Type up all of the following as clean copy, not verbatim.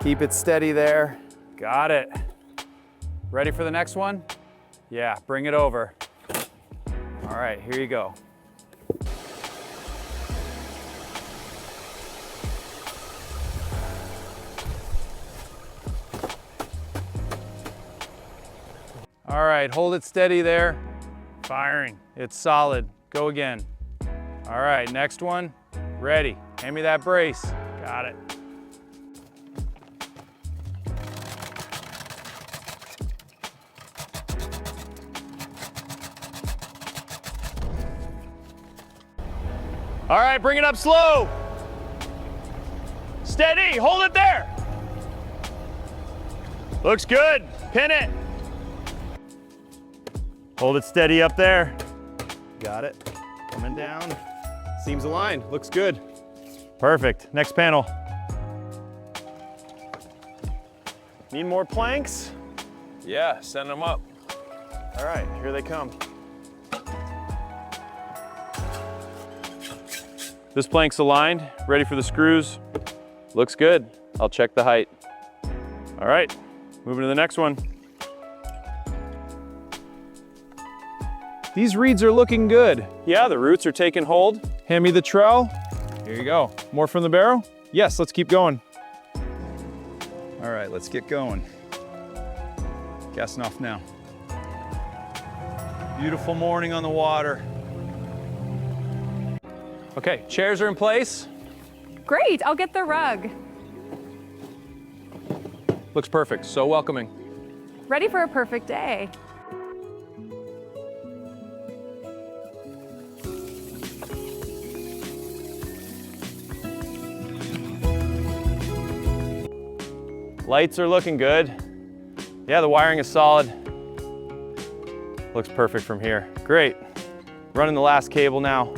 Keep it steady there. Got it. Ready for the next one? Yeah, bring it over. All right, here you go. All right, hold it steady there. Firing, it's solid. Go again. All right, next one. Ready, hand me that brace. Got it. All right, bring it up slow. Steady, hold it there. Looks good, pin it. Hold it steady up there. Got it. Coming down. Seams aligned, looks good. Perfect, next panel. Need more planks? Yeah, send them up. All right, here they come. This plank's aligned, ready for the screws. Looks good. I'll check the height. All right, moving to the next one. These reeds are looking good. Yeah, the roots are taking hold. Hand me the trowel. Here you go. More from the barrow? Yes, let's keep going. All right, let's get going. Casting off now. Beautiful morning on the water. Okay, chairs are in place. Great, I'll get the rug. Looks perfect, so welcoming. Ready for a perfect day. Lights are looking good. Yeah, the wiring is solid. Looks perfect from here. Great. Running the last cable now.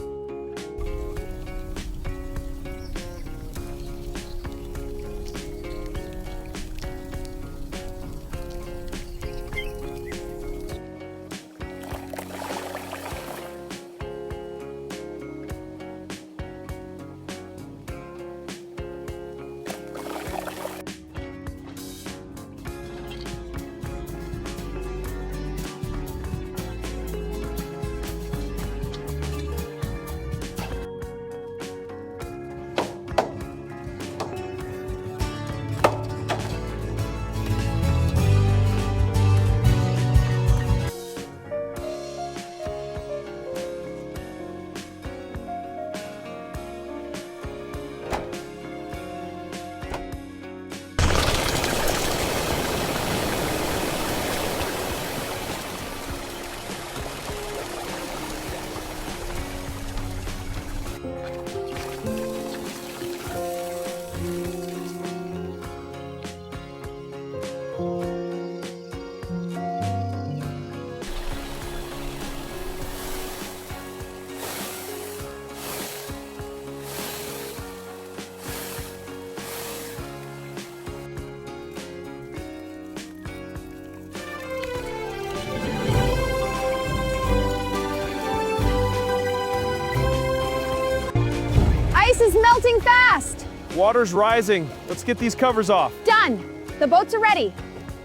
Ice is melting fast. Water's rising. Let's get these covers off. Done. The boats are ready.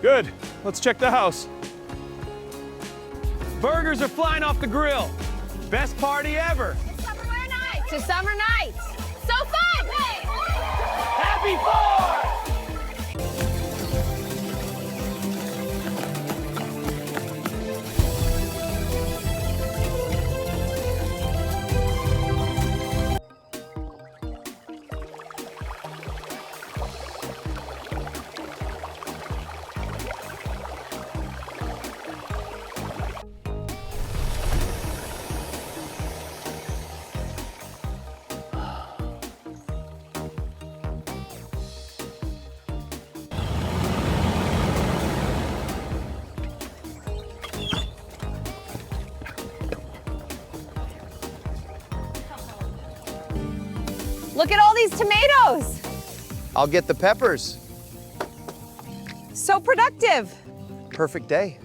Good. Let's check the house. Burgers are flying off the grill. Best party ever. To summer nights. So fun! Happy 4th! Look at all these tomatoes. I'll get the peppers. So productive. Perfect day.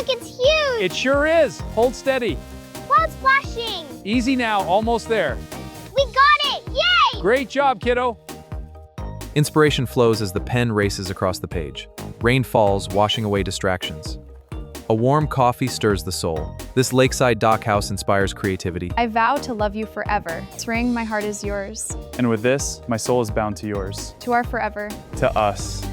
like it's huge. It sure is. Hold steady. Cloud splashing. Easy now, almost there. We got it. Yay! Great job, kiddo. Inspiration flows as the pen races across the page. Rain falls, washing away distractions. A warm coffee stirs the soul. This lakeside dock house inspires creativity. I vow to love you forever. This ring, my heart is yours. And with this, my soul is bound to yours, To our forever. to us.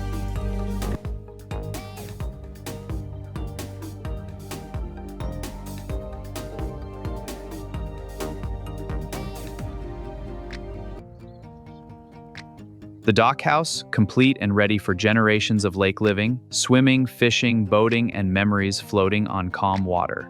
The dock house, complete and ready for generations of lake living, swimming, fishing, boating, and memories floating on calm water.